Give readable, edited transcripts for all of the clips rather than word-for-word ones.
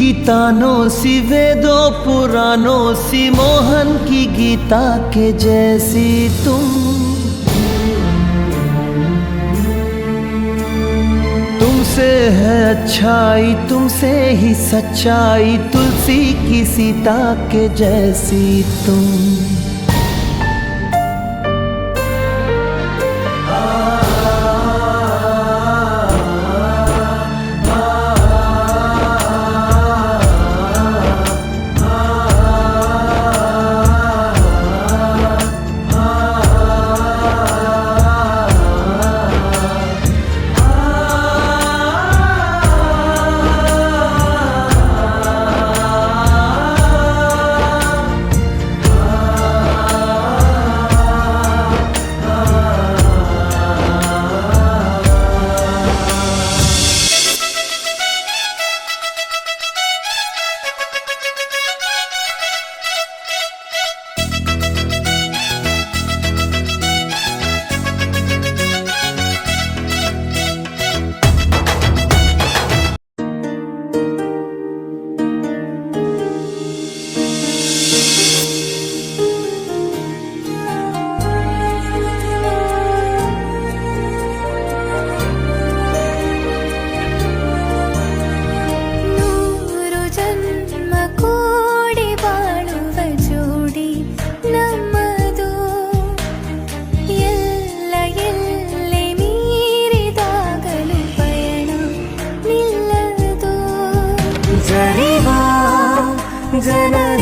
गीतानों सी वेदों पुराणों सी मोहन की गीता के जैसी तुमसे है अच्छाई तुमसे ही सच्चाई तुलसी की सीता के जैसी तुम।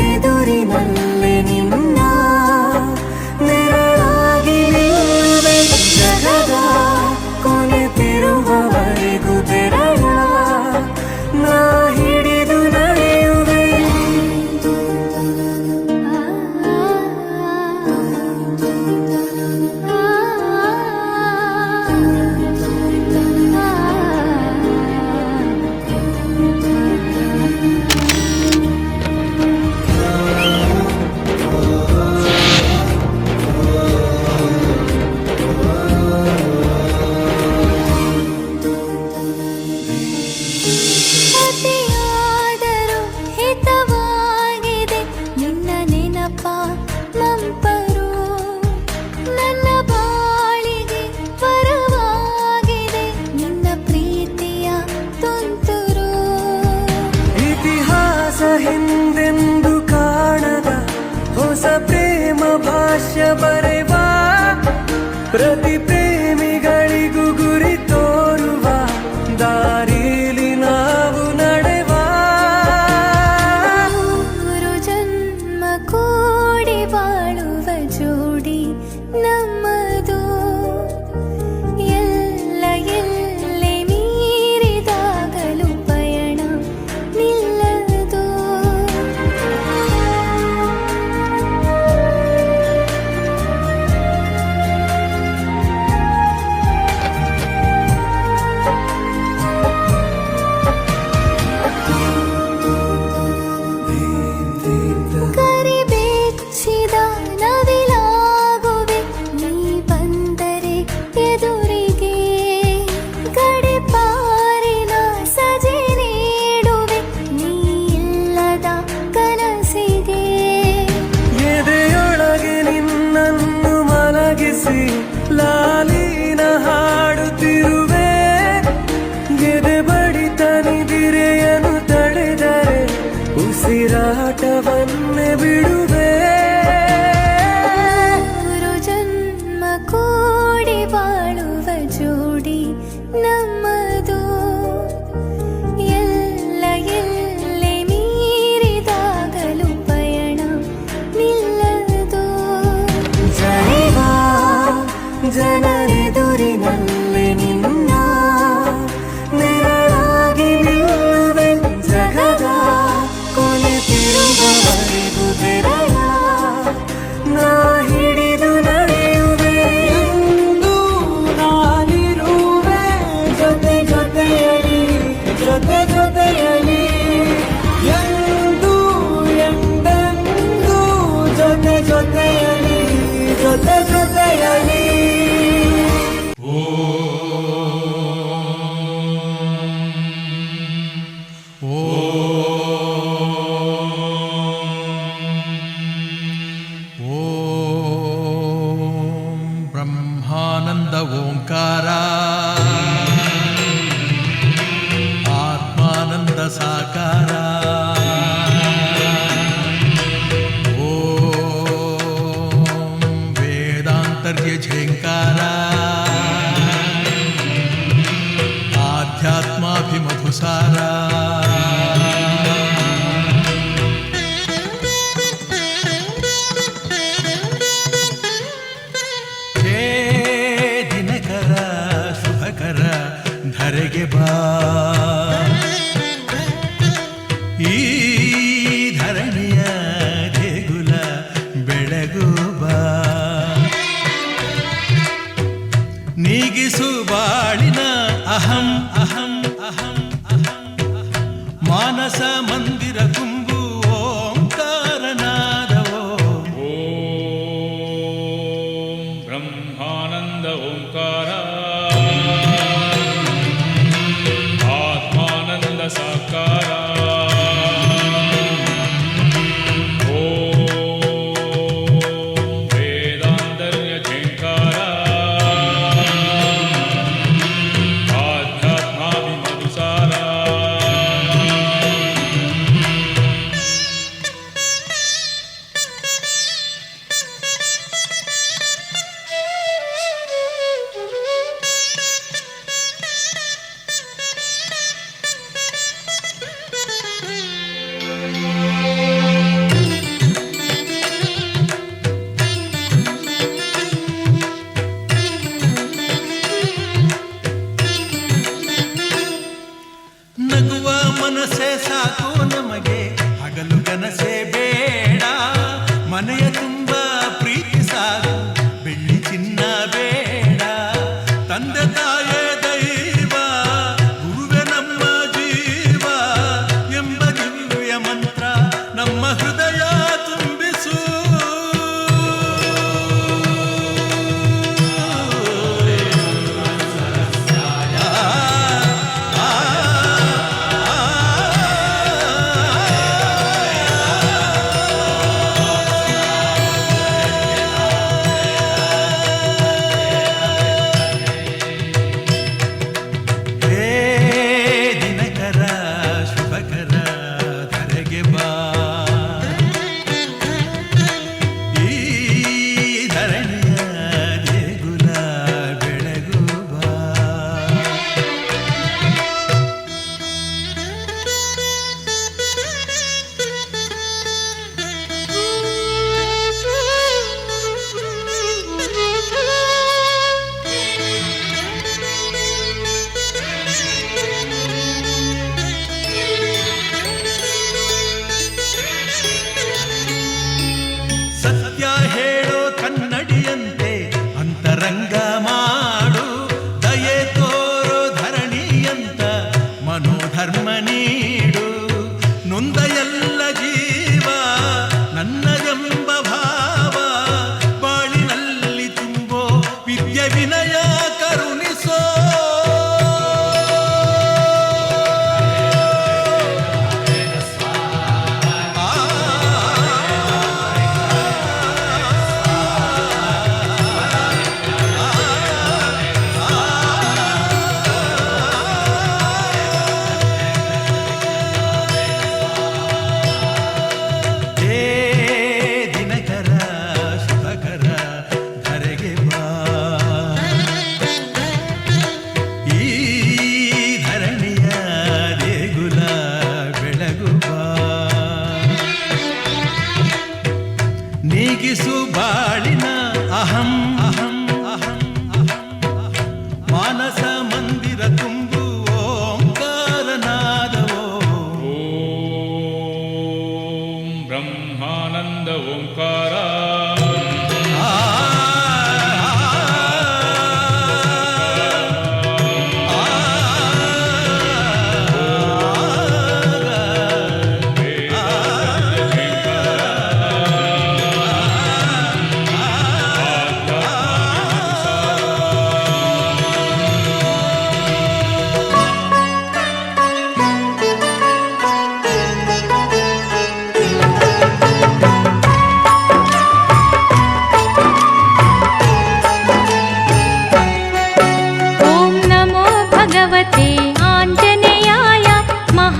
ಜನರೆದುರಿನಲ್ಲಿ ನಿನ್ನ ನೆರಳಾಗಿ ನಿಲ್ಲುವೆ ಜಗದ ಕೊನೆತಿರುವವರೆಗೂ ಬೆರಳ ನಾ ಹಿಡಿದು ನಡೆಯುವೆ ಹಿಂದೆಂದು ಕಾಣದ ಹೊಸ ಪ್ರೇಮ ಭಾಷ್ಯ ಬರೆವ ಪ್ರತಿ ಪ್ರೇಮಿಗಳಿಗೂ ಗುರಿ ತೋರುವ ದಾರಿಲಿ ನಾವು ನಡೆವ ಮೂರು ಜನ್ಮ ಕೂಡಿ ಬಾಳುವ ಜೋಡಿ ನಮ್ಮದು ಎಲ್ಲ ಎಲ್ಲೆ ಮೀರಿದಾಗಲೂ ಪಯಣ ನಿಲ್ಲದು ಸಾಕಾರ. ಓಂ ವೇದಾಂತರ್ಯ ಝೇಂಕಾರ ಆಧ್ಯಾತ್ಮಾಭಿಮಧುಸಾರ. ಹೇ ದಿನಕರ ಶುಭಕರ ಧರೆಗೆ ಬಾ, ಈ ಧರಣಿಯ ದೇಗುಲ ಬೆಳಗು ಬಾ. ನೀಗಿಸು ಬಾಳಿನ ಅಹಂ ಅಹಂ ಅಹಂ ಅಹಂ ಅಹಂ. ಮಾನಸ ಮಂದಿರ ತುಂಬು ಓಂಕಾರನಾದವೋ. ಓಂ ಬ್ರಹ್ಮಾನಂದ ಓಂಕಾರ ಆತ್ಮಾನಂದ ಸಾಕಾರ. ನಗುವ ಮನಸ್ಸೇ ಸಾಕು ನಮಗೆ, ಹಗಲು ಕನಸೇ ಬೇಡ. ಮನೆಯ ತುಂಬ ಪ್ರೀತಿ ಸಾಕು, ಬೆಳ್ಳಿ ಚಿನ್ನ ಬೇಡ. ತಂದೆ ತಾಯೇ ದೈವ, ಗುರುವೆ ನಮ್ಮ ಜೀವ ಎಂಬ ದಿವ್ಯ ಮಂತ್ರ ನಮ್ಮ ಹೃದಯ ತುಂಬಿಸು. ಸತ್ಯ ಹೇಳೋ ಕನ್ನಡಿಯಂತೆ ಅಂತರಂಗ ಮಾಡು, ದಯೆ ತೋರೋ ಧರಣಿಯಂತ ಮನೋಧರ್ಮ ನೀಡು. ನೊಂದ ಎಲ್ಲ ಜೀವ ನನ್ನದೆಂಬ ಭಾವ ಬಾಳಿನಲ್ಲಿ ತುಂಬೋ ವಿದ್ಯೆ ವಿನಯ ಕರುಣಿಸೋ. ನೀಗಿಸು ಬಾಳಿನ ಅಹಂ ಅಹಂ ಅಹಂ ಅಹಂ ಅಹಂ. ಮಾನಸ ಮಂದಿರ ತುಂಬು ಓಂಕಾರನಾದವೋ. ಓಂ ಬ್ರಹ್ಮಾನಂದ ಓಂಕಾರ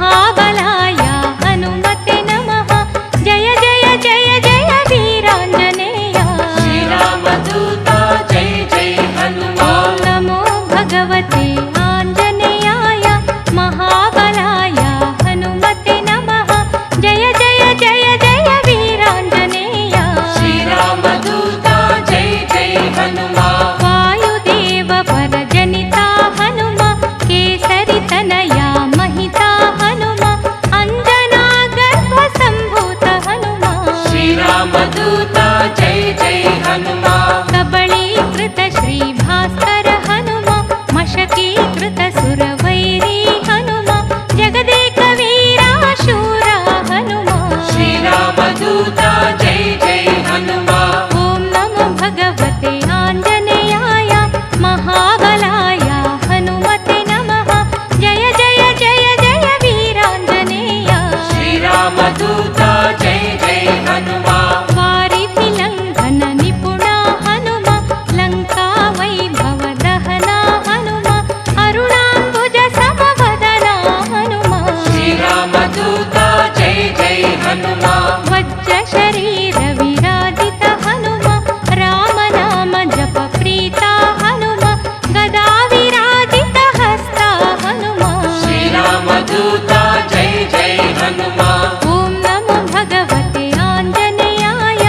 महाबलाय हनुमते नमः जय जय जय जय वीराञ्जनेय श्रीरामदूता जय जय हनुमान नमो भगवते आञ्जनेयाय महाबलाय हनुमते नमः जय जय जय जय वीराञ्जनेय श्रीरामदूता जय जय हनुमान वायुदेव वरजनिता हनुम केसरितनया महिता हनुम अञ्जना गर्भसम्भूत हनुम श्रीरामदूता जय जय हनुमान कबलीकृत श्रीभास्कर हनुम मशकीकृत सुरवैरी हनुम जगदेक वीरा शूर हनुम श्रीरामदूता जय जय हनुमान ॐ नमो भगवते आञ्जनेयाय महाबलाय हनुमते नमः जय जय जय जय वीराञ्जनेय श्रीरामदूता जय जय हनुमान वारिधिलङ्घन निपुणा हनुम लङ्का वैभव दहना हनुम अरुणाम्बुज समवदना हनुम श्रीरामदूता जय जय हनुमान वज्र शरीर विराजित हनुम रामनाम जप प्रीता हनुम गदा विराजित हस्ता हनुम श्रीरामदूता जय जय हनुमान ॐ नमो भगवते आञ्जनेयाय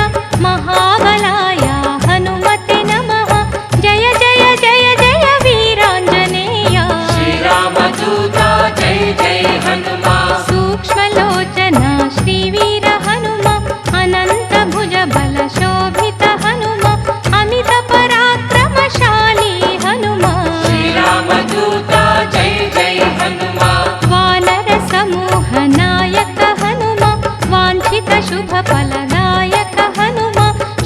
महाबलाय हनुमते नमः जय जय जय जय वीराञ्जनेय श्रीरामदूता जय जय हनुमान सूक्ष्मलोचना श्रीवीर हनुम अनन्तभुज बलशोभित हनुम अमित पराक्रमशाली हनुम श्रीरामदूता जय जय हनुमान वानर समूह नायक हनुम वाञ्छित शुभ फलदायक हनुम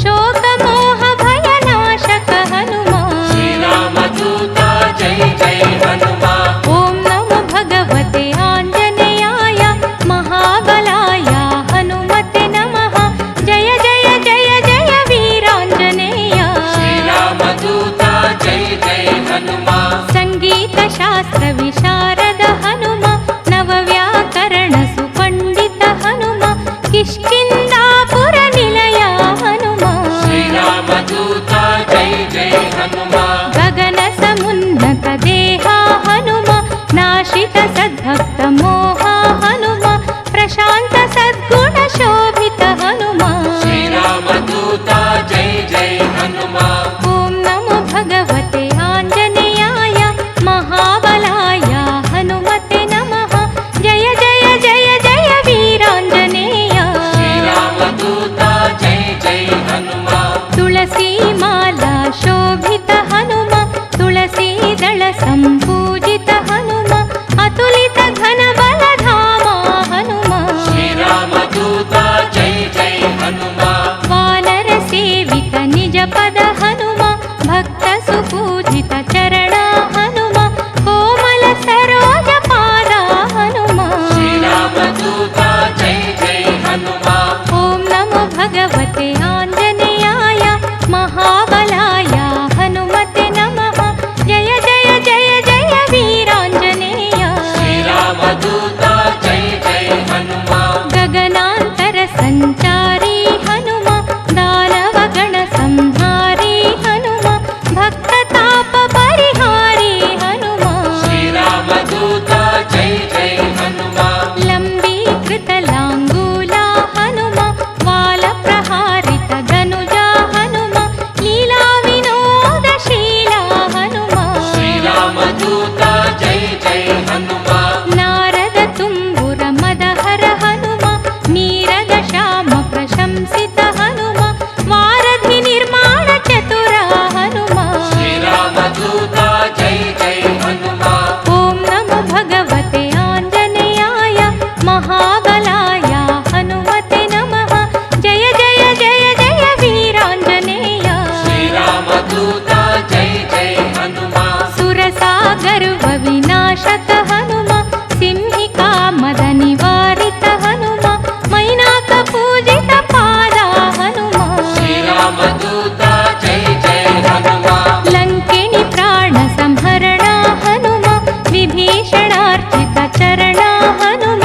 शोकमोह भयनाशक हनुम श्रीरामदूता जय जय हनुमान ॐ नमो भगवते आञ्जनेयाय महाबलाय हनुमते नमः जय जय जय जय वीराञ्जनेय श्रीरामदूता जय जय हनुमान सङ्गीतशास्त्र विशारद हनुम नवव्याकरण सुपण्डित हनुम किष्किन्धापुर निलय हनुम श्रीरामदूता जय जय हनुमान गगन समुन्नत देहा हनुम नाशित सद्भक्त मोहा हनुम प्रशान्त सद्गुण शोभित हनुम श्रीरामदूता जय जय हनुमान ॐ नमो भगवते आञ्जनेयाय महाबलाय हनुमते नमः जय जय जय जय वीराञ्जनेय श्रीरामदूता जय जय हनुमान तुलसीमाला शोभित हनुम तुलसीदल सम्पूजित हनुम अतुलित घन बलधाम हनुम श्रीरामदूता जय जय हनुमान वानर सेवित निज पद हनुम भक्त सुपूजित चरण हनुम कोमल सरोज पाद हनुम श्रीरामदूता जय जय हनुमान ॐ नमो भगवते आञ्जनेयाय महाबलाय हनुमते नमः जय जय जय जय वीराञ्जनेय श्रीरामदूता जय जय हनुमान गगनान्तर सञ्चारी हनुम दानवगण संहारी हनुम भक्तताप परिहारी हनुम श्रीरामदूता जय जय हनुमान लम्बीकृत लाङ्गूला हनुम वालप्रहारित धनुजा हनुम लीला विनोदशीला हनुम श्रीरामदूता जय जय हनुमान नारद तुम्बुर मदहर हनुम नीरद श्याम प्रशंसित हनुम वारधि निर्माण चतुर हनुम श्रीरामदूता जय जय हनुमान ॐ नमो भगवते आञ्जनेयाय महाबलाय हनुमते नमः जय जय जय जय वीराञ्जनेय श्रीरामदूता जय जय हनुमान सुरसागर विनाशक हनुम सिंहिका मद निवारित हनुम मैनाक पूजित पाद हनुम श्रीरामदूता जय जय हनुमान लङ्किणि प्राण संहरण हनुम विभीषणार्चित चरण हनुम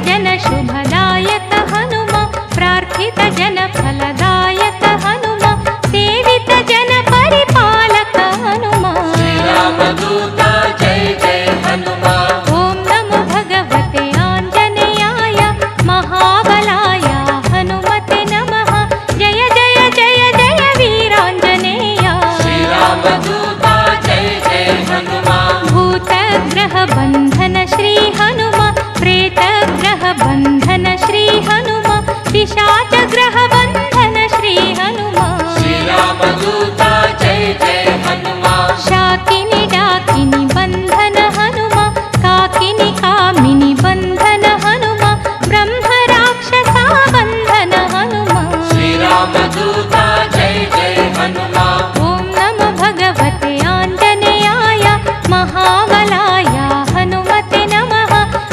जन शुभदायक हनुमा प्रार्थित जन फलदायक हनुमा सेवित जन परिपालक हनुमा श्री रामदूता जय जय हनुमान ओम नमो भगवते आंजनेयाय महाबलाय हनुमते नमः जय जय जय जय वीरांजनेय श्री रामदूता जय जय हनुमान भूतग्रह बंधन श्री हनुमा प्रेतग्रह बंधन श्री हनुमा पिशाचग्रह बंधन श्री हनुमा श्री रामदूता जय जय हनुमान शाकिनी डाकिनी बंधन हनुमा काकिनी कामिनी बंधन हनुमा ब्रह्म राक्षसा बंधन हनुमा श्री रामदूता जय जय हनुमान ओम नमो भगवते आंजनेयाय महाबलाय हनुमते नमः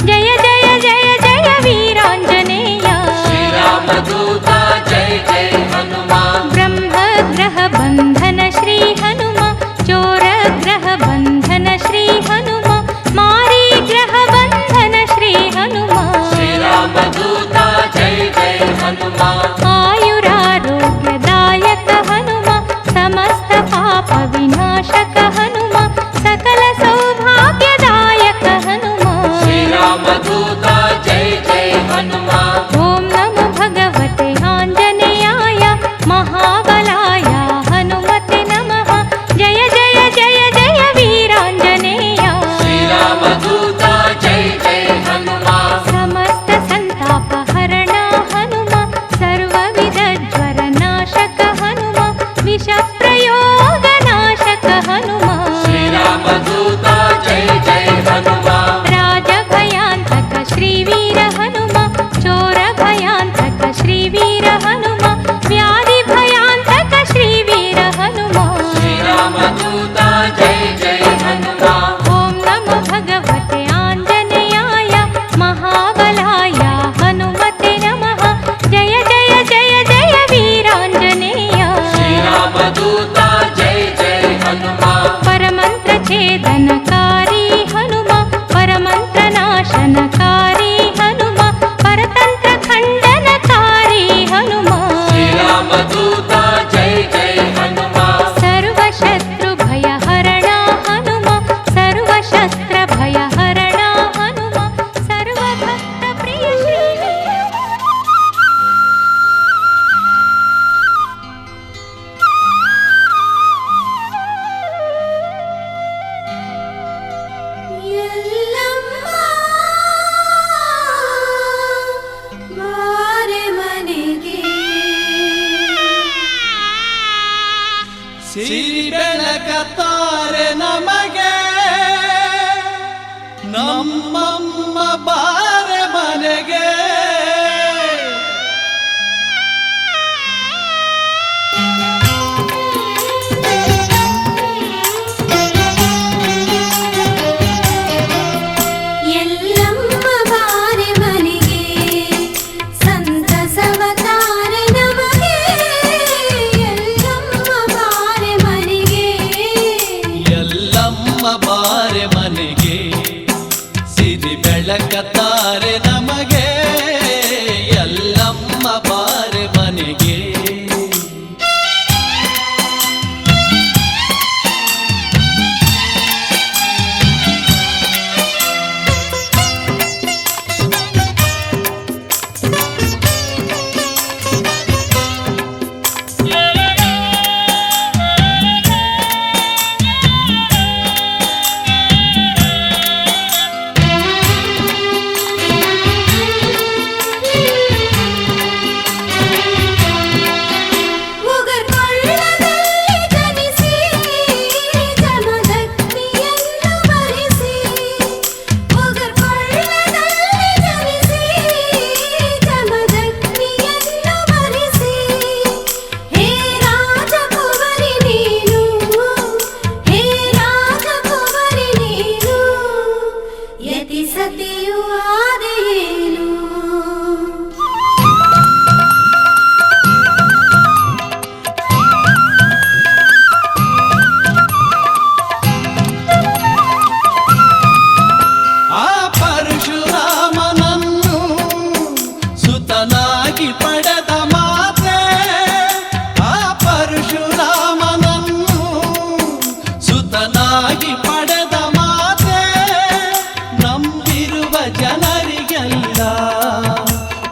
जय जय जय जय वीरांजनेय श्री रामदूता जय जय हनुमान ब्रह्मग्रह बंधन श्री हनुमा चोरग्रह बंधन श्री हनुमा मारीग्रह बंधन श्री हनुमा श्री रामदूता जय जय हनुमान आयुरारोग्यदायक हनुमा समस्त पाप विनाशक हनुमा सकल सौभाग्यदायक हनुमा श्री रामदूता जय जय हनुमान ओम नमो भगवते आंजनेयाय महाबलाय हनुमते नमः जय जय जय जय वीरांजनेय श्री रामदूता जय जय हनुमान समस्त संताप हरण हनुमा सर्वविध ज्वर नाशक हनुमा विष प्रयोग नाशक हनुमा श्री रामदूता जय जय हनुमान राज भयांतक श्री वीर हनुमा चोर भयांतक श्री वीर हनुमा व्याधि भयांतक श्री वीर हनुमा श्री रामदूता जय जय हनुमान ओम नमो भगवते आंजनेयाय महाबलाय हनुमते नमः जय जय जय जय वीरांजनेय श्री रामदूता जय जय हनुमान परमंत्र छेदनकारी हनुमा परमंत्र नाशनकारी हनुमा परतंत्र खंडनकारी हनुमा श्री रामदूता जय जय हनुमान सर्वशत्रु भय हरण हनुमा सर्वशस्त्र भय हरण हनुमा सर्वभक्त प्रिय श्री ಬಾರೆ ಮನೆಗೆ ಸಿರಿ ಬೆಳಕತ್ತಾರೆ ನಮಗೆ ನಮ್ಮಮ್ಮ ಬಾರೆ ಮನೆಗೆ ಎಲ್ಲಮ್ಮ ಬಾರೆ ಮನೆಗೆ ಸಂತಸವ ತಾರೆ ನಮಗೆ ಎಲ್ಲಮ್ಮ ಬಾರೆ ಮನೆಗೆ ಎಲ್ಲಮ್ಮ ಬಾರೆ ಮನೆಗೆ ಸಿರಿ ಬೆಳಕತ್ತ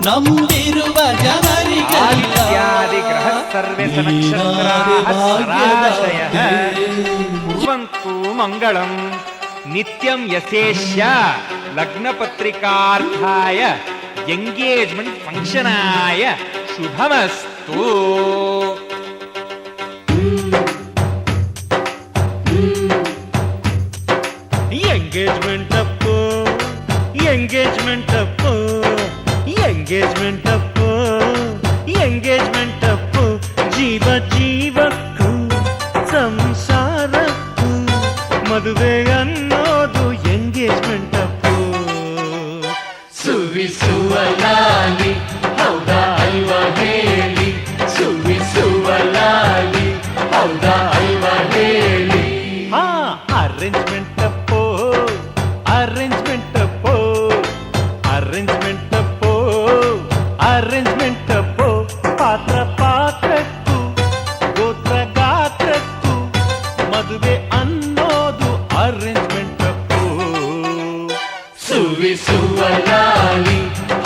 ನಂಬಿರುವ ಜನರಿಗೆಲ್ಲ ಆದಿತ್ಯಾದಿಗ್ರಹ ಸರ್ವೇ ಸನಕ್ಷತ್ರಾಃ ಸ್ವರಾಶಯಃ ಕುರ್ವಂತು ಮಂಗಳಂ ನಿತ್ಯಂ ಯಶೇಷ್ಯ ಲಗ್ನಪತ್ರಿಕಾರ್ಥಾಯ ಎಂಗೇಜ್ಮೆಂಟ್ ಫಂಕ್ಷನಾಯ ಶುಭಮಸ್ತು. ಎಂಗೇಜ್ಮೆಂಟ್ ಅಪ್ಪು ಎಂಗೇಜ್ಮೆಂಟ್ ಅಪ್ಪು ಎಂಗೇಜ್ಮೆಂಟ್ ಅಪ್ಪು ಎಂಗೇಜ್ಮೆಂಟ್ ಅಪ್ಪು ಜೀವ ಜೀವಕ್ಕೂ ಸಂಸಾರಕ್ಕೂ ಮದುವೆ ಅನ್ನೋದು ಎಂಗೇಜ್ಮೆಂಟ್ ಅಪ್ಪು. ಸುವಿಸುವ ಲಾಲಿ ಹೌದಾ ಅಲ್ವಾ ಹೇಳಿ, ಸುವಿಸುವ ಲಾಲಿ ಹೌದಾ ಅಲ್ವಾ ಹೇಳಿ. ಹಾ arrangement Appu arrangement Appu arrangement Appu arrangement Appu ಪಾತ್ರ ಪಾತ್ರಕ್ಕೂ ಗೋತ್ರ ಗಾತ್ರಕ್ಕೂ ಮದುವೆ ಅನ್ನೋದು ಅರೇಂಜ್ಮೆಂಟ್ ಅಪ್ಪು. ಸುವಿಸುವ ಲಾಲಿ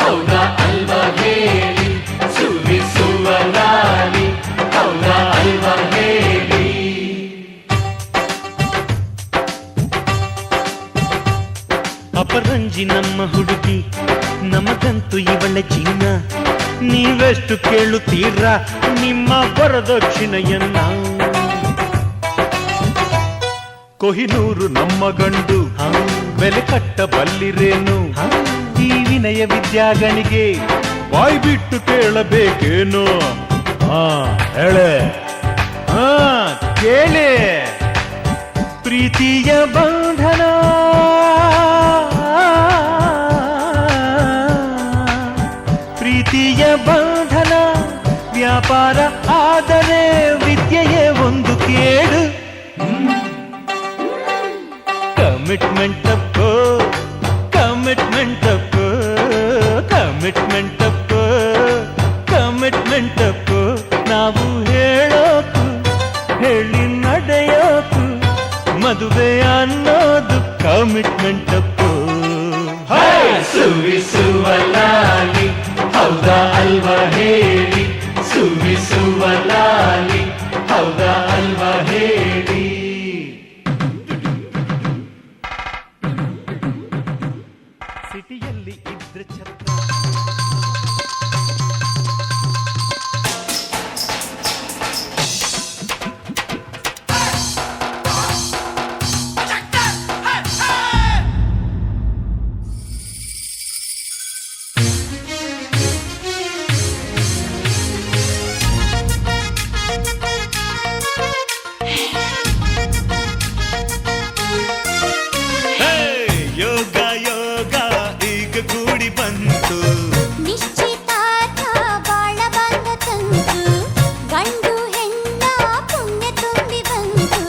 ಹೌದಾ ಅಲ್ವಾ ಹೇಳಿ, ಸುವಿಸುವ ಲಾಲಿ ಹೌದಾ ಅಲ್ವಾ ಹೇಳಿ. ಅಪರಂಜಿ ನಮ್ಮ ಹುಡುಗಿ ನಮಗಂತೂ ಇವಳ ಚಿನ್ನ, ನೀವೆಷ್ಟು ಕೇಳುತ್ತೀರಾ ನಿಮ್ಮ ವರದಕ್ಷಿಣೆಯನ್ನ. ಕೊಹಿನೂರು ನಮ್ಮ ಗಂಡು ಬೆಲೆ ಕಟ್ಟಬಲ್ಲಿರೇನು, ಈ ವಿನಯ ವಿದ್ಯಾಗಣಿಗೆ ಬಾಯ್ ಬಿಟ್ಟು ಕೇಳಬೇಕೇನು. ಹೇಳೆ ಕೇಳಿ. ಪ್ರೀತಿಯ ಬಂಧನ ಪ್ರೀತಿಯ ಬಂಧನ ವ್ಯಾಪಾರ ಆದರೆ ವಿದ್ಯೆಯೇ ಒಂದು ಕೇಡು. Commitment Appu commitment Appu commitment Appu commitment Appu ನಾವು ಹೇಳೋಕು ಹೇಳಿ ನಡೆಯೋಕು ಮದುವೆ ಅನ್ನೋದು ಕಮಿಟ್ಮೆಂಟ್ ಅಪ್ಪು. ಸುವಿಸುವ ಲಾಲಿ ಹೌದಾ ಅಲ್ವಾ ಹೇಳಿ, ಸುವಿಸುವ ಲಾಲಿ ಹೌದಾ ಅಲ್ವಾ ಹೇಳಿ. ಸಿಟಿಯಲ್ಲಿ ಇದ್ರೆ ಛತ್ರ ಯೋಗ ಯೋಗ ಈಗ ಕೂಡಿ ಬಂತು, ನಿಶ್ಚಿತಾರ್ಥ ಬಾಳ ಬಂದ ತಂತು, ಗಂಡು ಹೆಣ್ಣ ಪುಣ್ಯ ತುಂಬಿ ಬಂತು.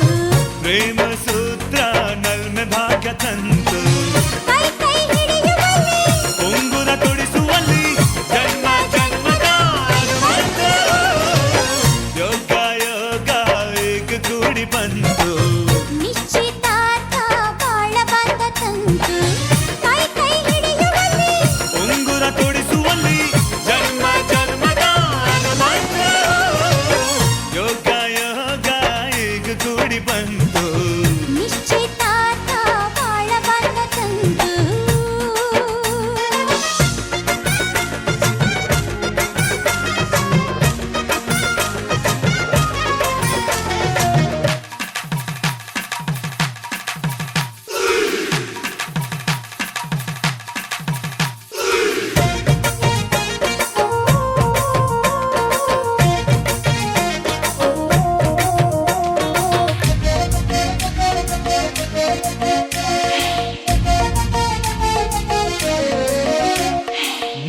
ಪ್ರೇಮ ಸೂತ್ರ ನಲ್ಮೆ ಭಾಗ್ಯ ತಂತು, ಕೈ ಕೈ ಹಿಡಿಯುವಲ್ಲಿ ಉಂಗುರ ತೊಡಿಸುವಲ್ಲಿ ಜನ್ಮ ಜನ್ಮದ ಅನುಬಂಧ. ಯೋಗ ಯೋಗ ಈಗ ಕೂಡಿ ಬಂತು, ನಿಶ್ಚಿತಾರ್ಥ ಬಾಳ ಬಂದ ತಂತು, ಕೈ ಕೈ ಹಿಡಿಯುವಲ್ಲಿ ಉಂಗುರ ತೊಡಿಸುವಲ್ಲಿ ಜನ್ಮ ಜನ್ಮದ ಅನುಬಂಧ. ಯೋಗ ಯೋಗ ಈಗ ಕೂಡಿ ಬಂತು, ನಿಶ್ಚಿತಾರ್ಥ ಬಾಳ ಬಂದ ತಂತು.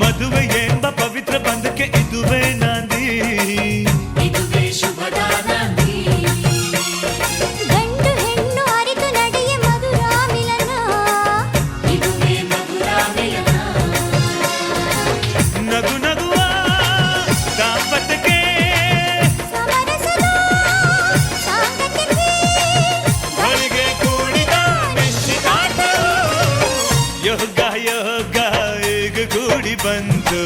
ಮದುವೆ ಎಂಬ ಪವಿತ್ರ ಬಂಧಕ್ಕೆ ಇದುವೇ ನಾಂದಿ. ಗಂಡು ಹೆಣ್ಣು ಅರಿತು ನಡೆಯ ಮಧುರ ಮಿಲನ, ನಗು ನಗುವ ದಾಂಪತ್ಯಕ್ಕೆ ಸಮರಸದ ಸಾಂಗತ್ಯಕ್ಕೆ ಹೊಲಿಗೆ ಕೂಡಿದ ನಿಶ್ಚಿತಾರ್ಥ. ಯೋಗ ಯೋಗ ಈಗ ಕೂಡಿ ಬಂತು,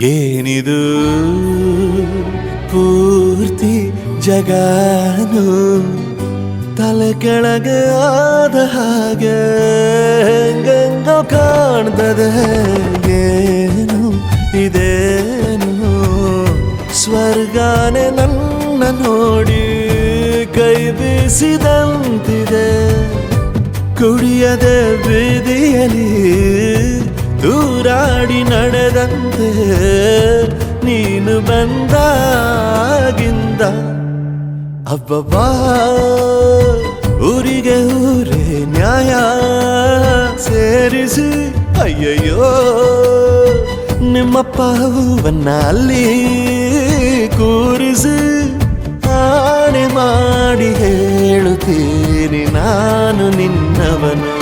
ಏನಿದು ಪೂರ್ತಿ ಜಗಾನು ತಲೆ ಕೆಳಗೆ ಆದ ಹಾಗೆ ಗಂಗೋ ಕಾಣ್ತದೆ. ಏನು ಇದೇನು ಸ್ವರ್ಗಾನೆ ನನ್ನ ನೋಡಿ ಕೈ ಬೀಸಿದಂತಿದೆ. ಕುಡಿಯದೆ ಬೀದಿಯಲಿ ದೂರಾಡಿ ನಡೆದಂತೆ ನೀನು ಬಂದಾಗಿಂದ ಅಬ್ಬಬ್ಬಾ ಊರಿಗೆ ಊರೇ ನ್ಯಾಯ ಸೇರಿಸಿ ಅಯ್ಯಯ್ಯೋ ನಿಮ್ಮಪ್ಪ ಹೂವನ್ನ ಅಲ್ಲಿ ಕೂರಿಸಿ ಆಣೆ ಮಾಡಿ ಹೇಳುತ್ತೀನಿ ನಾನು ನಿನ್ನವನು.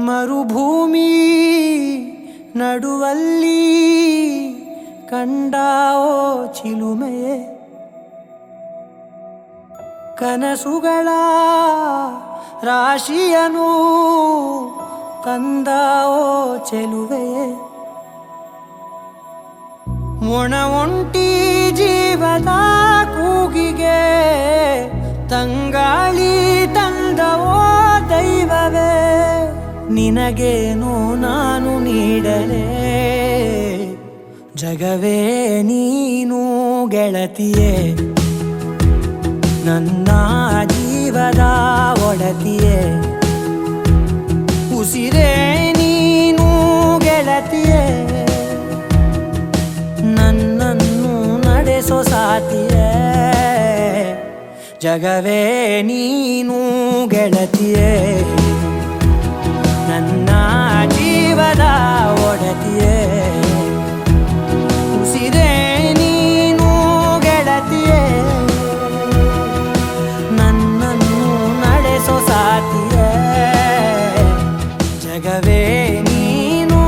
ಮರುಭೂಮಿ ನಡುವಲ್ಲಿ ಕಂಡಾವೋ ಚಿಲುಮೆಯೇ, ಕನಸುಗಳ ರಾಶಿಯನು ತಂದಾವೋ ಚೆಲುವೆಯೇ. ಒಣ ಒಂಟಿ ಜೀವದ ಕೂಗಿಗೆ ತಂಗಾಳಿ ತಂದವೋ ದೈವವೇ. ನಿನಗೇನು ನಾನು ನೀಡಲೇ ಜಗವೇ ನೀನು ಗೆಳತಿಯೇ, ನನ್ನ ಜೀವದ ಒಡತಿಯೇ. ಉಸಿರೇ ನೀನು ಗೆಳತಿಯೇ, ನನ್ನನ್ನು ನಡೆಸೋ ಸಾತಿಯೇ. ಜಗವೇ ನೀನು ಗೆಳತಿಯೇ, ನನ್ನ ಜೀವದ ಒಡತಿಯೇ. ಉಸಿರೇ ನೀನು ಗೆಳತಿಯೇ, ನನ್ನನ್ನು ನಡೆಸೋ ಸಾತಿಯೇ. ಜಗವೇ ನೀನು.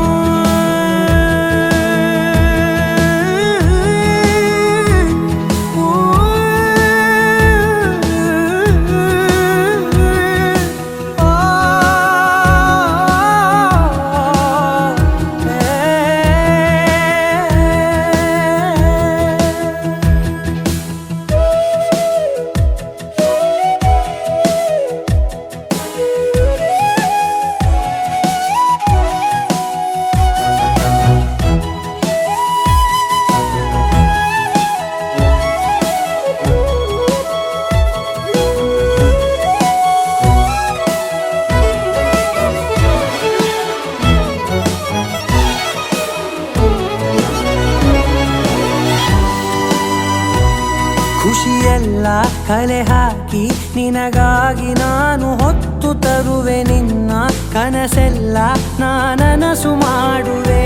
ಖುಷಿಯೆಲ್ಲ ಕಲೆ ಹಾಕಿ ನಿನಗಾಗಿ ನಾನು ಹೊತ್ತು ತರುವೆ. ನಿನ್ನ ಕನಸೆಲ್ಲ ನಾನನಸು ಮಾಡುವೆ.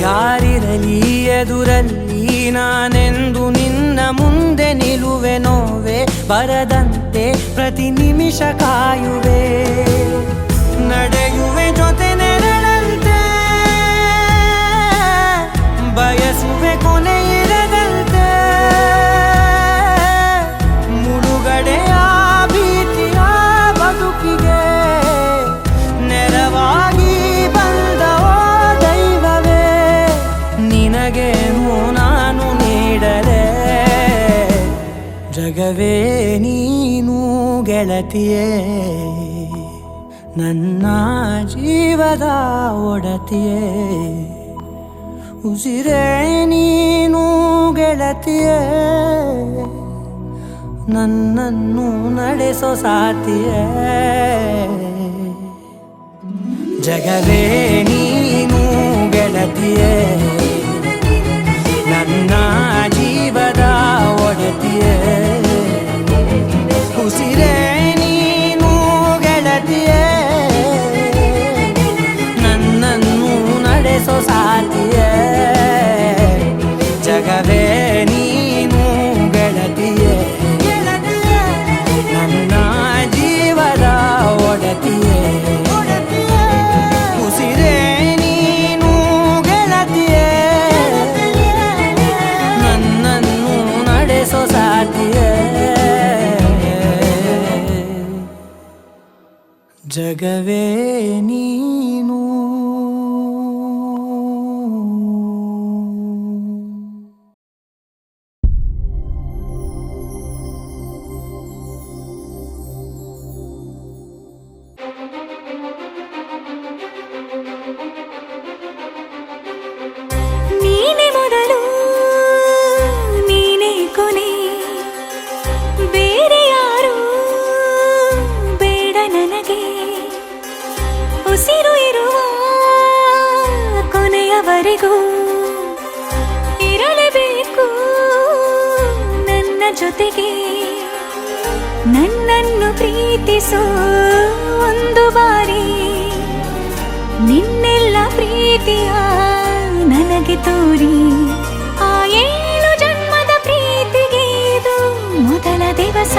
ಯಾರಿರಲಿ ಎದುರಲ್ಲಿ ನಾನೆಂದು ನಿನ್ನ ಮುಂದೆ ನಿಲ್ಲುವೆ. ನೋವೆ ಬರದಂತೆ ಪ್ರತಿ ನಿಮಿಷ ಕಾಯುವೆ. ನಡೆಯುವೆ ಜೊತೆ ನೆರಳಂತೆ, ಬಯಸುವೆ ಕೊನೆ ಇರದಂತೆ. ಮುಳುಗಡೆಯ ಭೀತಿಯ ಬದುಕಿಗೆ ನೆರವಾಗಿ ಬಂದವೋ ದೈವವೇ. ನಿನಗೇನು ನಾನು ನೀಡಲೇ ಜಗವೇ ನೀನು ಗೆಳತಿಯೇ, ನನ್ನ ಜೀವದ ಒಡತಿಯೇ. ಉಸಿರೇ ನೀನು ಗೆಳತಿಯೇ, ನನ್ನನ್ನು ನಡೆಸೋ ಸಾತಿಯೇ. ಜಗವೇ ನೀನು ಗೆಳತಿಯೇ, ನನ್ನ ಜೀವದ ಒಡತಿಯೇ. ಉಸಿರೇ ನೀನು ಗೆಳತಿಯೇ, ನನ್ನನ್ನು ನಡೆಸೋ ಸಾತಿಯೇ. ಜಗವೇ ನೀನು ಗೆಳತಿಯೇ, ನನ್ನ ಜೀವದ ಒಡತಿಯೇ. ಉಸಿರೇ ಜಗವೇ ನೀನು. ನೀನೆ ಮೊದಲು ನೀನೆ ಕೊನೆ, ಬೇರೆ ಯಾರು ಬೇಡ ನನಗೆ. ಉಸಿರು ಇರುವ ಕೊನೆಯವರೆಗೂ ಇರಲೇಬೇಕು ನನ್ನ ಜೊತೆಗೆ. ನನ್ನನ್ನು ಪ್ರೀತಿಸೋ ಒಂದು ಬಾರಿ, ನಿನ್ನೆಲ್ಲ ಪ್ರೀತಿಯ ನನಗೆ ತೋರಿ. ಆ 7 ಜನ್ಮದ ಪ್ರೀತಿಗೆ ಇದು ಮೊದಲ ದಿವಸ.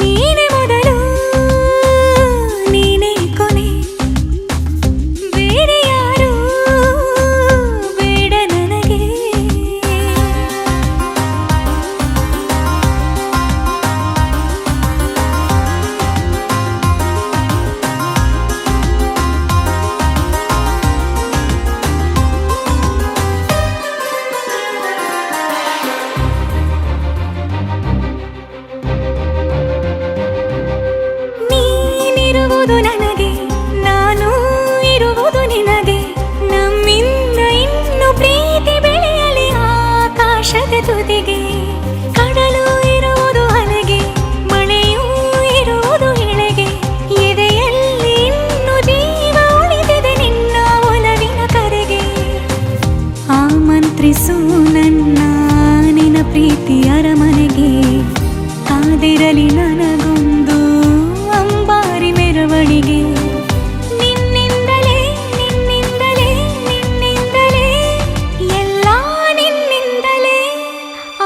ನೀನೆ ಮೊದಲು ನೀನೆ ಕೊನೆ, ಬೇರೆ ಯಾರು ಬೇಡ ನನಗೆ. ನೀನಿರುವುದು ನನಗೆ, ನಾನು ಇರುವುದು ನಿನಗೆ. ನಮ್ಮಿಂದ ಇನ್ನು ಪ್ರೀತಿ ಬೆಳೆಯಲಿ ಆಕಾಶದ ತುದಿಗೆ. ಕಡಲು ಇರುವುದು ಅಲೆಗೆ, ಮಳೆಯೂ ಇರುವುದು ಎಳೆಗೆ. ಎದೆಯಲ್ಲಿ ಇನ್ನು ಜೀವ ಉಳಿದಿದೆ ನಿನ್ನ ಒಲವಿನ ಕರೆಗೆ. ಆಮಂತ್ರಿಸು ನನ್ನ ನಿನ್ನ ಪ್ರೀತಿ ಅರಮನೆಗೆ. ಕಾದಿರಲಿ ನನಗೊಂದು ಅಂಬಾರಿ ಮೆರವಣಿಗೆ. ನಿನ್ನಿಂದಲೇ ನಿನ್ನಿಂದಲೇ ನಿನ್ನಿಂದಲೇ ಎಲ್ಲ ನಿನ್ನಿಂದಲೇ.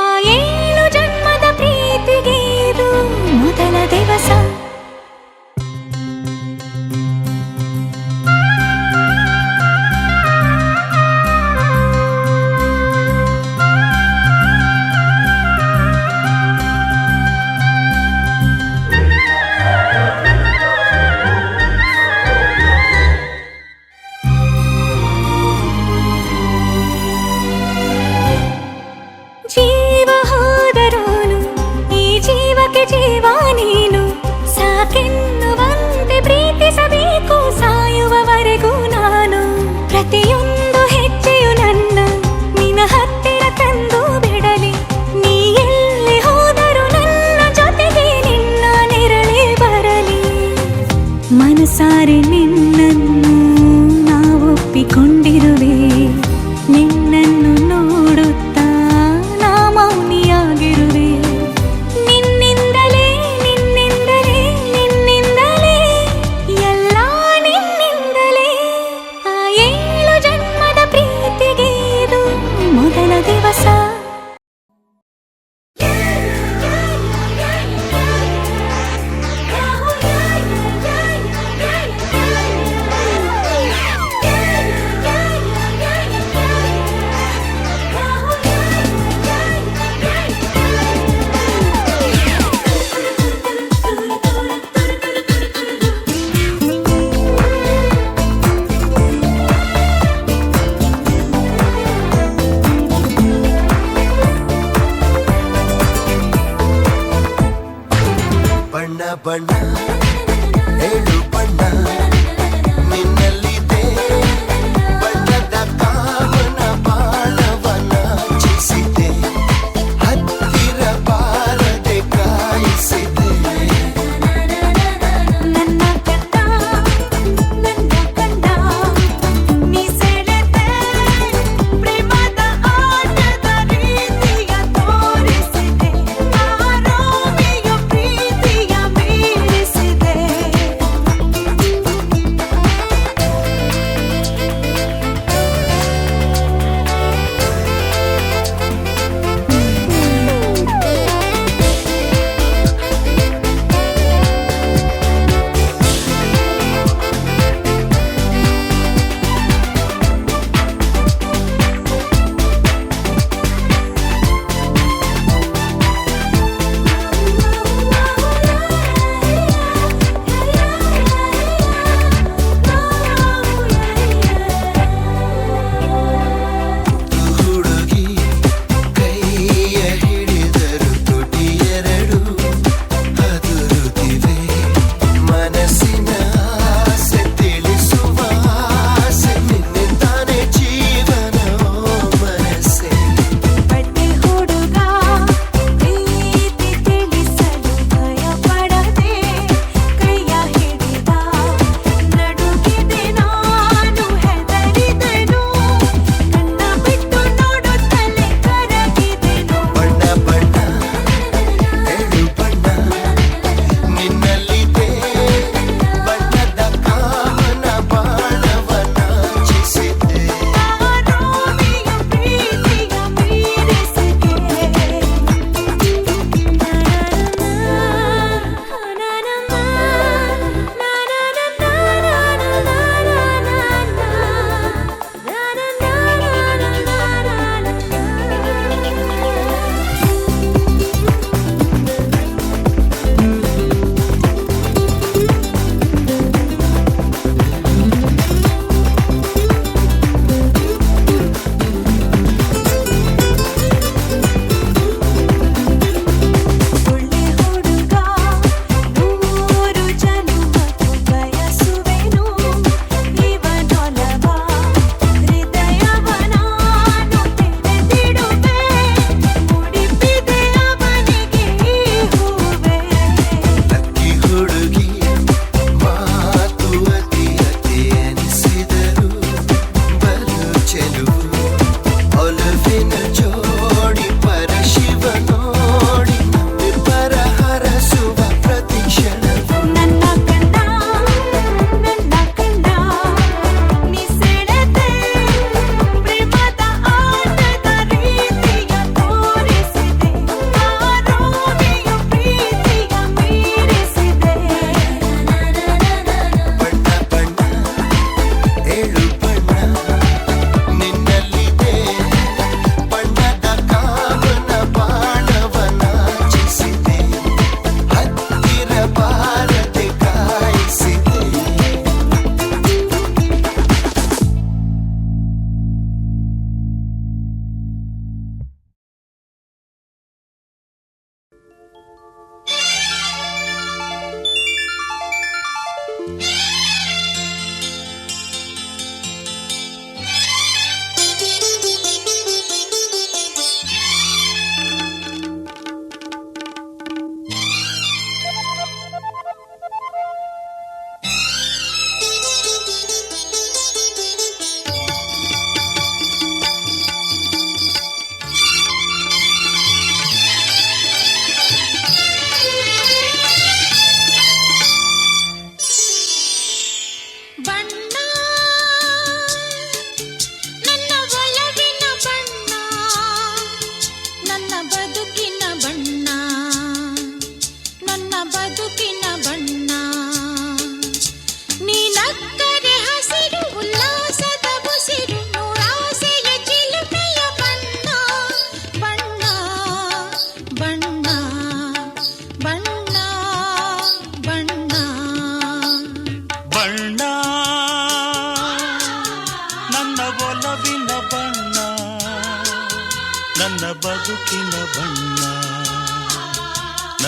ಆ 7 ಜನ್ಮದ ಪ್ರೀತಿಗೆ ಇದು ಮೊದಲ ದಿವಸ. ಜೀವ ಹೋದರೋನು ಈ ಜೀವಕ್ಕೆ ಜೀವ ನೀನು. ಸಾಕೆನ್ನುವಂತೆ ಪ್ರೀತಿಸಬೇಕು ಸಾಯುವವರೆಗೂ ನಾನು. ಪ್ರತಿಯೊಂದು ಹೆಜ್ಜೆಯು ನನ್ನ ನಿನ್ನ ಹತ್ತಿರ ತಂದು ಬಿಡಲಿ. ನೀ ಎಲ್ಲಿ ಹೋದರೂ ನನ್ನ ಜೊತೆಗೆ ನಿನ್ನ ನೆರಳೇ ಬರಲಿ. ಮನಸಾರೆ ನಿನ್ನನ್ನು ನಾವೊಪ್ಪಿಕೊಂಡಿರುವೆ. ನಿನ್ನನ್ನು ನೋಡುತ್ತಾ ನಾ ಮೌನಿಯಾಗಿರುವೆ. ನಿನ್ನಿಂದಲೇ ನಿನ್ನಿಂದಲೇ ನಿನ್ನಿಂದಲೇ ಎಲ್ಲ ನಿನ್ನಿಂದಲೇ. ಆ 7 ಜನ್ಮದ ಪ್ರೀತಿಗೆ ಇದು ಮೊದಲ ದಿವಸ. ಬಣ್ಣ ಬಣ್ಣ ಏಳು ಬಣ್ಣ ನಿನ್ನಲ್ಲಿದೆ. ಬಣ್ಣದ ಕಾಮನ ಬಾಳವನ ಚಿಸಿದೆ, ಹತ್ತಿರ ಬಾರದೆ ಕಾಯಿಸಿದೆ. ನನ್ನ ಕಂದ ನನ್ನ ಕಂದ ನೀ ಸೆಳೆದೆ, ಪ್ರೇಮದ ಆಟದ ರೀತಿಯ ತೋರಿಸಿದೆ. ಆ ರೋಮಿಯೋ ಪ್ರೀತಿಯ ಮೀರಿಸಿದೆ.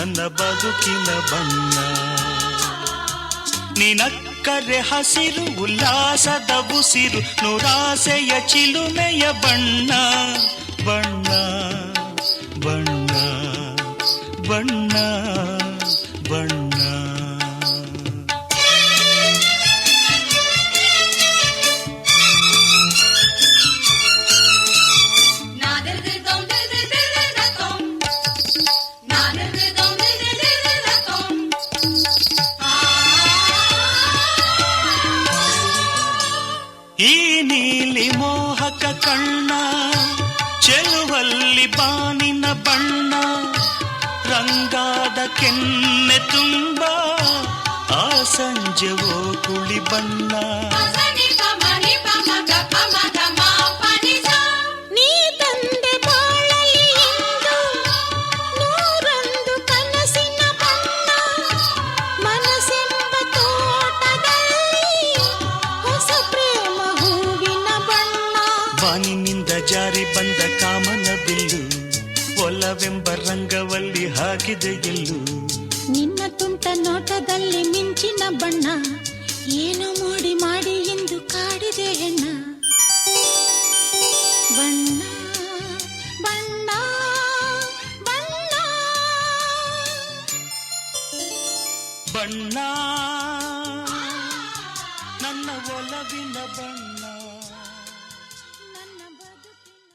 ನನ್ನ ಬದುಕಿನ ಬಣ್ಣ. ನಿನಕ್ಕರೆ ಹಸಿರು ಉಲ್ಲಾಸದ ಉಸಿರು, ನೂರಾಸೆಯ ಚಿಲುಮೆಯ ಬಣ್ಣ ಬಣ್ಣ ಬಣ್ಣ ಬಣ್ಣ ಬಣ್ಣ. ಈ ನೀಲಿ ಮೋಹಕ ಕಣ್ಣ ಚೆಲುವಲ್ಲಿ ಬಾನಿನ ಬಣ್ಣ, ರಂಗಾದ ಕೆನ್ನೆ ತುಂಬ ಆ ಸಂಜೆವೋ ಕುಳಿ ಬಣ್ಣ. ನೀ ತಂದೆ ಬಾಳಲಿ ಇಂದು ನೂರೊಂದು ಕನಸಿನ ಬಣ್ಣ, ಮನಸ್ಸೆಂಬ ತೋಟದಲ್ಲಿ ಹೊಸ ಪ್ರೇಮ ಹೂವಿನ ಬಣ್ಣ. ಬಾನಿನಿಂದ ಜಾರಿ ಬಂದ ಕಾಮನ ಬಿಲ್ಲು, ಒಲವೆಂಬ ರಂಗವಲ್ಲಿ ಹಾಕಿದೆ ಎಲ್ಲೂ. ನಿನ್ನ ತುಂಟ ನೋಟದಲ್ಲಿ ಮಿಂಚಿನ ಬಣ್ಣ, ಏನು ಮೋಡಿ ಮಾಡಿ ಎಂದು ಕಾಡಿದೆ ಹೆಣ್ಣ. ಬಣ್ಣ ಬಣ್ಣ ಬಣ್ಣ ಬಣ್ಣ ನನ್ನ ಒಲವಿನ ಬಣ್ಣ. ನನ್ನ ಬದುಕಿನ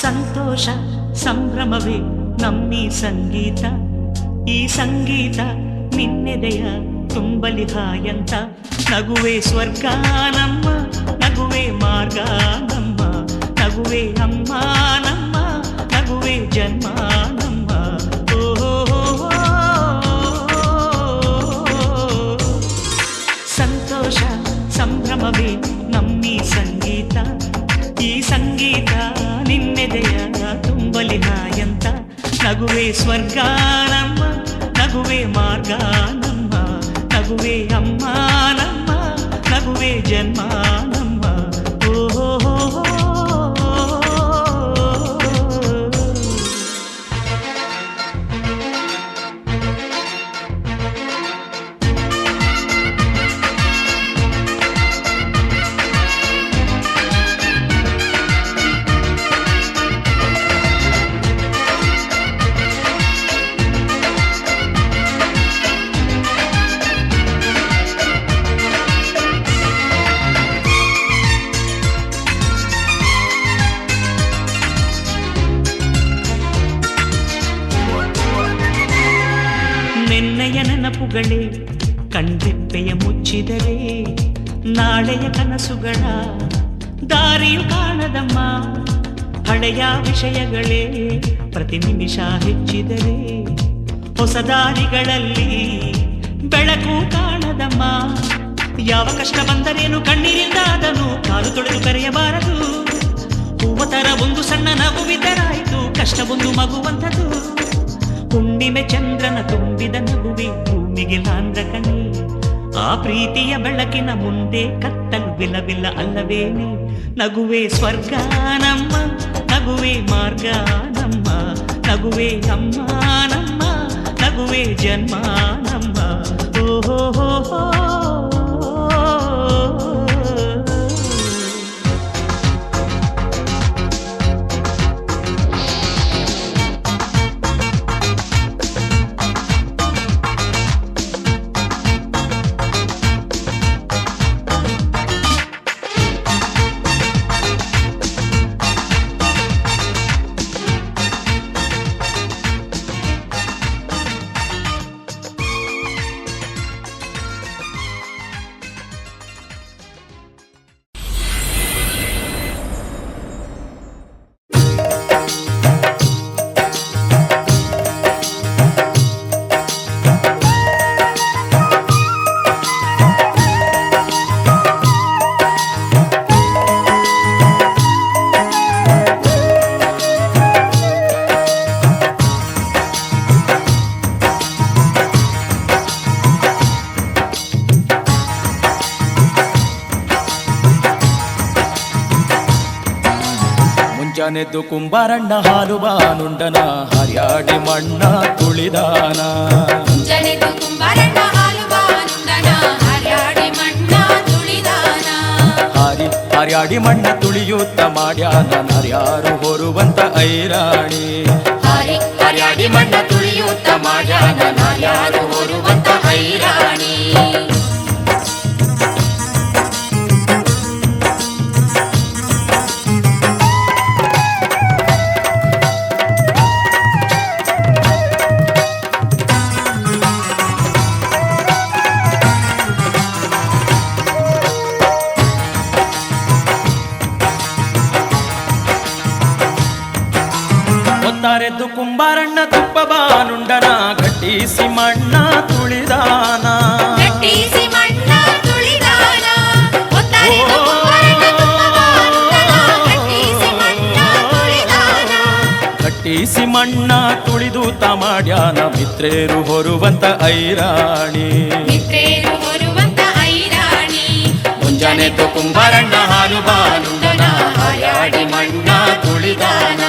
ಸಂತೋಷ ಸಂಭ್ರಮವೇ ನಮ್ಮಿ ಸಂಗೀತ, ಈ ಸಂಗೀತ ನಿನ್ನೆದೆಯ ತುಂಬಲಿ ಹಾಯಂತ. ನಗುವೆ ಸ್ವರ್ಗ ನಮ್ಮ, ನಗುವೆ ಮಾರ್ಗ ನಮ್ಮ, ನಗುವೆ ಅಮ್ಮ ನಮ್ಮ, ನಗುವೆ ಜನ್ಮ ನಮ್ಮ. ಸಂತೋಷ ಸಂಭ್ರಮವೇ ನಮ್ಮಿ ಸಂಗೀತ, ಈ ಸಂಗೀತ ನಿನ್ನೆದೆಯ ತುಂಬಲಿ ಹಾಯಂತ. ನಗುವೆ ಸ್ವರ್ಗ ನಮ್ಮ, ನಗುವೆ ಮಾರ್ಗ ನಮ್ಮ, ನಗುವೆ ಅಮ್ಮ ನಮ್ಮ, ನಗುವೆ ಜನ್ಮ ನಮ್ಮ. ನಿನ್ನೆಯ ನೆನಪುಗಳೇ ಕಣ್ರೆಪ್ಪೆಯ ಮುಚ್ಚಿದರೆ, ನಾಳೆಯ ಕನಸುಗಳ ದಾರಿಯು ಕಾಣದಮ್ಮ. ಹಳೆಯ ವಿಷಯಗಳೇ ಪ್ರತಿ ನಿಮಿಷ ಹೆಚ್ಚಿದರೆ, ಹೊಸ ದಾರಿಗಳಲ್ಲಿ ಬೆಳಕು ಕಾಣದಮ್ಮ. ಯಾವ ಕಷ್ಟ ಬಂದರೇನು ಕಣ್ಣೀರಿಂದ ಅದನ್ನು ಕಾಲು ತೊಳೆದು ಕರೆಯಬಾರದು. ಹೂವ ತರ ಒಂದು ಸಣ್ಣ ನಗುವಿದ್ದರಾಯಿತು, ಕಷ್ಟವೊಂದು ಮಗುವಂಥದ್ದು. ಹುಣ್ಣಿಮೆ ಚಂದ್ರನ ತುಂಬಿದ ನಗುವೆ ಭೂಮಿಗೆ ಲಾಂದ್ರ ಕಣೆ, ಆ ಪ್ರೀತಿಯ ಬೆಳಕಿನ ಮುಂದೆ ಕತ್ತಲು ವಿಲವಿಲ್ಲ ಅಲ್ಲವೇನೆ. ನಗುವೆ ಸ್ವರ್ಗ ನಮ್ಮ, ನಗುವೆ ಮಾರ್ಗ ನಮ್ಮ, ನಗುವೆ ಅಮ್ಮ ನಮ್ಮ, ನಗುವೆ ಜನ್ಮ ನಮ್ಮ. ಓಹೋ ಮುಂಜಾನೆದ್ದು ಕುಂಬಾರಣ್ಣ ಹಾಲು ಬಾನುಂಡನ ಹರ್ಯಾಡಿ ಮಣ್ಣ ತುಳಿದಾನ. ಮುಂಜಾನೆದ್ದು ಕುಂಬಾರಣ್ಣ ಹಾಲು ಬಾನುಂಡನ ಹರ್ಯಾಡಿ ಮಣ್ಣ ತುಳಿದಾನ. ಹರ್ಯಾಡಿ ಮಣ್ಣ ತುಳಿಯುತ್ತ ಮಾಡ್ಯಾನ ಹರ್ಯಾರು ಹೊರುವಂತ ಐರಾಣಿ. ಹರ್ಯಾಡಿ ಮಣ್ಣ ತುಳಿಯುತ್ತ ಮಾಡ್ಯಾನ ಹರ್ಯಾರು ಹೊರುವಂತ ಐರಾಣಿ. ಹೊತ್ತಾರೆದ್ದು ಕುಂಬಾರಣ್ಣ ತುಪ್ಪ ಬಾನುಂಡನ ಗಟ್ಟಿಸಿ ಮಣ್ಣ ತುಳಿದಾನ. ಗಟ್ಟಿಸಿ ಮಣ್ಣ ತುಳಿದಾನ. ಹೊತ್ತಾರೆದ್ದು ಕುಂಬಾರಣ್ಣ ತುಪ್ಪ ಬಾನುಂಡನ ಗಟ್ಟಿಸಿ ಮಣ್ಣ ತುಳಿದಾನ. ಗಟ್ಟಿಸಿ ಮಣ್ಣ ತುಳಿದು ಮಾಡ್ಯಾನ ಮಿತ್ರೇರು ಹೊರುವಂತ ಐರಾಣಿ. ಮಿತ್ರೇರು ಹೊರುವಂತ ಐರಾಣಿ. ಮುಂಜಾನೆದ್ದು ಕುಂಬಾರಣ್ಣ ಹಾಲು ಬಾನುಂಡನ ಹರ್ಯಾಡಿ ಮಣ್ಣ ತುಳಿದಾನ.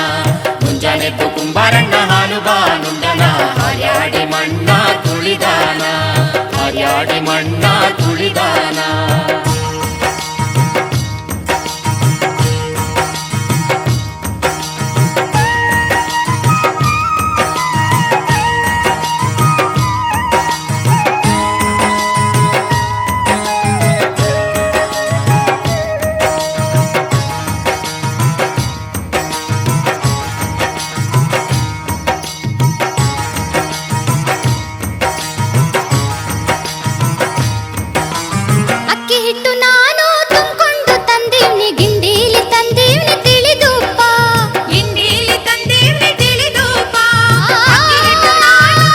ಮುಂಜಾನೆದ್ದು ಕುಂಬಾರಣ್ಣ ಹಾಲು ಬಾನುಂಡನ ಹರ್ಯಾಡಿ ಮಣ್ಣ ತುಳಿದಾನ. ಹರ್ಯಾಡಿ ಮಣ್ಣ ತುಳಿದಾನ. ಅಕ್ಕಿ ಹಿಟ್ಟು ನಾನು ತುಂಬಿಕೊಂಡು ತಂದೀವ್ನಿ ಗಿಂಡೀಲಿ ತಂದೀವ್ನಿ ತಿಳಿದುಪ್ಪ. ಗಿಂಡೀಲಿ ತಂದೀವ್ನಿ ತಿಳಿದುಪ್ಪ. ಅಕ್ಕಿ ಹಿಟ್ಟು ನಾನು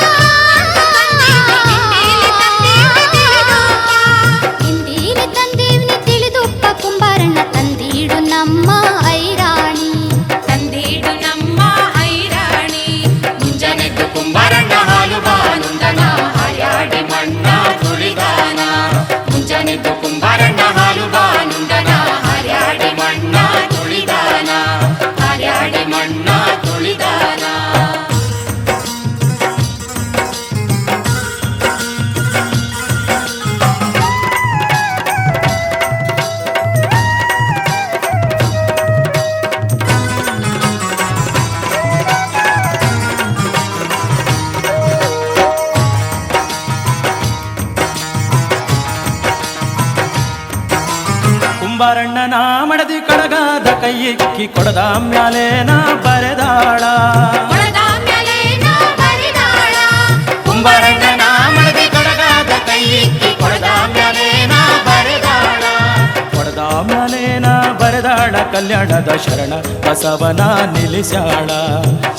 ಗಿಂಡೀಲಿ ತಂದೀವ್ನಿ ತಿಳಿದುಪ್ಪ. ಗಿಂಡೀಲಿ ತಂದೀವ್ನಿ ತಿಳಿದುಪ್ಪ. ಕುಂಬಾರಣ್ಣ ತಂದೀಡು ನಮ್ಮ ಐರಾಣಿ. ತಂದೀಡು ನಮ್ಮ ಐರಾಣಿ. ಮುಂಜಾನೆದ್ದು ಕುಂಬಾರಣ್ಣ ಹಾಲು ಬಾನುಂಡನ ಹರ್ಯಾಡಿ ಮಣ್ಣ ತುಳಿದಾನ. ಮುಂಜಾನೆದ್ದು ಕುಂಬಾರಣ್ಣ ಹಾಲು ಬಾನುಂಡನ ಹರ್ಯಾಡಿ ಮಣ್ಣ ತುಳಿದಾನ. ಹರ್ಯಾಡಿ ಮಣ್ಣ ತುಳಿದಾನ. ಕುಂಬಾರಣ್ಣನ ಮಡದಿ ಕಡಗಾದ ಕೈಯಿಕ್ಕಿ ಕೊಡದ ಮ್ಯಾಲೇನ ಬರೆದಾಳ. ಕೊಡದ ಮ್ಯಾಲೇನ ಬರಿದಾಳ. ಕುಂಬಾರಣ್ಣನ ಮಡದಿ ಕಡಗಾದ ಕೈಯಿಕ್ಕಿ ಕೊಡದ ಮ್ಯಾಲೇನ ಬರೆದಾಳ. ಕೊಡದ ಮ್ಯಾಲೇನ ಬರೆದಾಳ ಕಲ್ಯಾಣದ ಶರಣ ಬಸವನ ನಿಲ್ಲಿಸ್ಯಾಳ.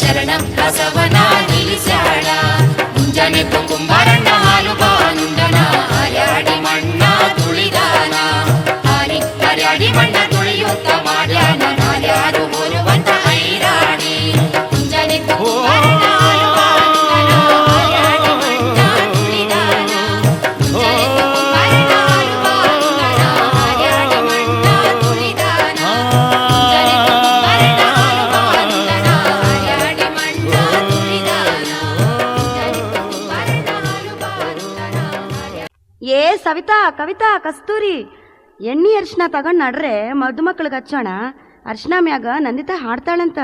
ಶರಣ ಬಸವನ ನಿಲ್ಲಿಸ್ಯಾಳ. ಮುಂಜಾನೆದ್ದು ಕುಂಬಾರಣ್ಣ ಹಾಲು ಬಾನುಂಡನ ಹರ್ಯಾಡಿ ಮಣ್ಣ ತುಳಿದಾನ. ಹರ್ಯಾಡಿ ಮಣ್ಣ ತುಳಿಯುತ್ತ ಮಾಡ್ಯಾನ ಹರ್ಯಾರು ಹೊರುವಂತ ಐರಾಣಿ. ಮುಂಜಾನೆದ್ದು ಕುಂಬಾರಣ್ಣ ಹಾಲು ಬಾನುಂಡನ ಹರ್ಯಾಡಿ ಮಣ್ಣ ತುಳಿದಾನ. ಮುಂಜಾನೆದ್ದು ಕುಂಬಾರಣ್ಣ ಹಾಲು ಬಾನುಂಡನ ಹರ್ಯಾಡಿ ಮಣ್ಣ ತುಳಿದಾನ. ಮುಂಜಾನೆದ್ದು ಕುಂಬಾರಣ್ಣ ಹಾಲು ಬಾನುಂಡನ ಹರ್ಯಾಡಿ ಮಣ್ಣ ತುಳಿದಾನ. ಮುಂಜಾನೆದ್ದು ಕುಂಬಾರಣ್ಣ ಹಾಲು ಬಾನುಂಡನ ಏ ಸವಿತಾ, ಕವಿತಾ, ಕಸ್ತೂರಿ, ಎಣ್ಣಿ ಅರ್ಶಿನ ತಗೊಂಡ್ ನಡ್ರೆ ಮದುಮಕ್ಳಿಗೆ ಹಚ್ಚೋಣ. ಅರ್ಶಿನ ಮ್ಯಾಗ ನಂದಿತಾ ಹಾಡ್ತಾಳಂತ.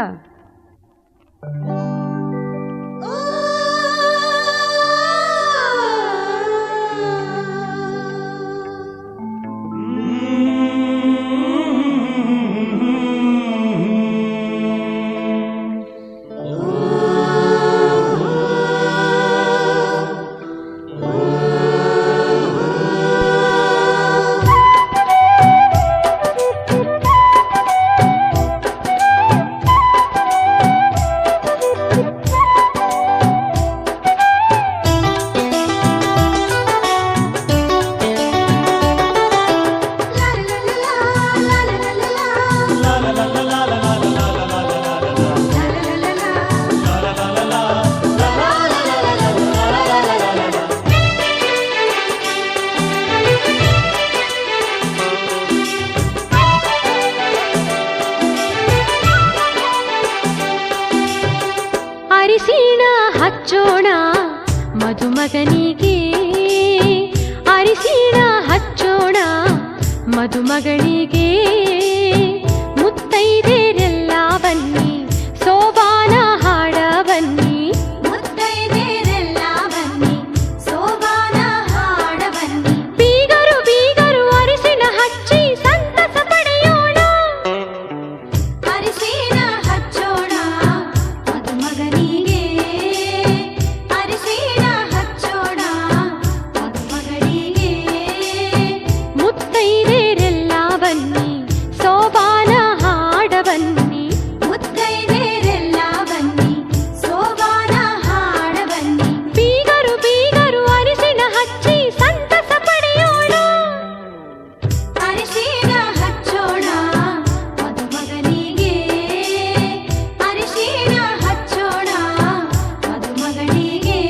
ಮದುಮಗಳಿಗೆ ಮುತ್ತೈದೆರೆಲ್ಲ ಬನ್ನಿ ಸೋಬಾನ ಹಾಡ ಬನ್ನಿ ಮುತ್ತೈದೆರೆಲ್ಲ ಬನ್ನಿ ಸೋಬಾನ ಹಾಡ ಬನ್ನಿ ಬೀಗರು ಬೀಗರು ಅರಿಶಿಣ ಹಚ್ಚಿ ಸಂತಸ ಪಡೆಯೋಣ ಅರಿಶಿಣ ಹಚ್ಚೋಣ ಮದುಮಗನಿಗೆ ಅರಿಶಿಣ ಹಚ್ಚೋಣ ಮದುಮಗಳಿಗೆ ಮುತ್ತೈದೆರೆಲ್ಲ ಬನ್ನಿ ಸೋಬಾನ ಹಾಡ ಬನ್ನಿ ಮುತ್ತೈದೆರೆಲ್ಲ ಬನ್ನಿ ಸೋಬಾನ ಹಾಡ ಬನ್ನಿ ಬೀಗರು ಬೀಗರು ಅರಿಶಿಣ ಹಚ್ಚಿ ಸಂತಸ ಪಡೆಯೋಣ ಅರಿಶಿಣ ಹಚ್ಚೋಣ ಮದುಮಗನಿಗೆ ಅರಿಶಿಣ ಹಚ್ಚೋಣ ಮದುಮಗಳಿಗೆ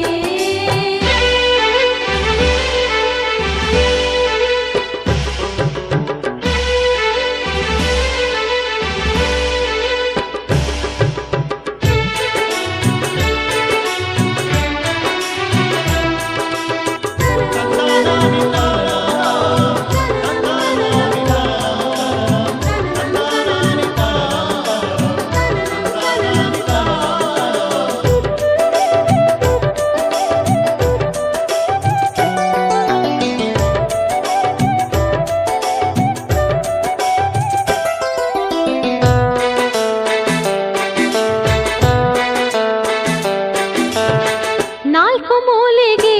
ನಾಲ್ಕು ಮೂಲೆಗೆ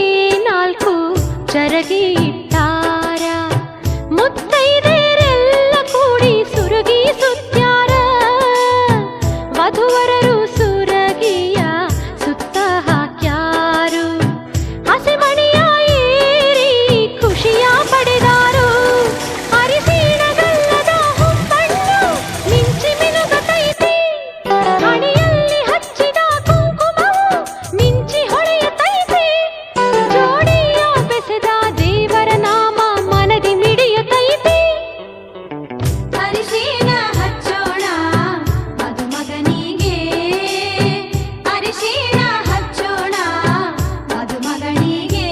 ನಾಲ್ಕು ಚರಗಿ ಇಟ್ಟಾರ ಮುತ್ತೈದೆರೆಲ್ಲ ಕೂಡಿ ಸುರಗಿ ಸುತ್ಯಾರ ವಧುವರರು ಸುರಗಿಯ ಸುತ್ತ ಹಾಕ್ಯಾರು ಹಸಿಮಣಿಯ ಏರಿ ಖುಷಿಯ ಪಡೆದಾರು ಅರಿಶಿಣಗಲ್ಲದ ಹುಬ್ಬಣ್ಣು ಮಿಂಚಿ ಮಿನುಗತೈತಿ ಹಣೆಯಲ್ಲಿ ಹಚ್ಚಿದ ಕುಂಕುಮವು ಮಿಂಚಿ ಹೊಳೆಯುತ್ತೈತಿ ಜೋಡಿಯ ಬೆಸೆದ ದೇವರ ನಾಮ ಮನದಿ ಮಿಡಿಯುತ್ತೈತಿ ಅರಿಶಿಣ ಹಚ್ಚೋಣ ಮದುಮಗನಿಗೆ ಅರಿಶಿಣ ಹಚ್ಚೋಣ ಮದುಮಗಳಿಗೆ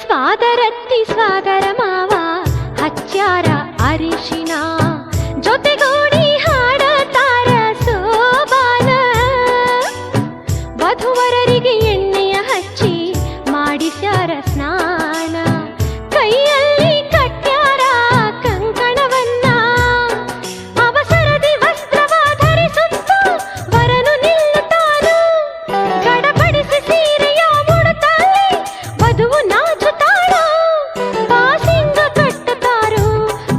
ಸ್ವಾದರತ್ತಿ ಸ್ವಾದರ ಮಾವ ಹಚ್ಚಾರ ಅರಿಶಿಣ ಜೊತೆಗೂಡಿ ಹಾಡತಾರ ಸೋಬಾನ ವಧುವರರಿಗೆ ಎಣ್ಣೆಯ ಹಚ್ಚಿ ಮಾಡಿಸ್ಯಾರ ಸ್ನಾನ ಕೈಯಲ್ಲಿ ಕಟ್ಟ್ಯಾರ ಕಂಕಣವನ್ನ ಅವಸರದಿ ವಸ್ತ್ರವ ಧರಿಸುತ್ತ ವರನು ನಿಲ್ಲುತ್ತಾನು ಗಡಪಡಿಸಿ ಸೀರೆಯ ಮುಡುತ್ತಾಳೆ ವಧುವು ನಾಚುತ್ತಾಳು ಬಾಸಿಂಗ ಕಟ್ಟುತ್ತಾರು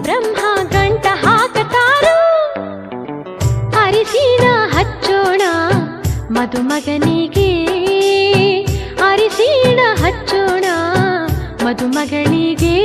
ಬ್ರಹ್ಮ ಗಂಟ ಹಾಕತಾರು ಅರಿಶಿಣ ಹಚ್ಚೋಣ ಮದುಮಗನಿಗೆ ಅರಿಶಿಣ ಹಚ್ಚೋಣ ಮದುಮಗಳಿಗೆ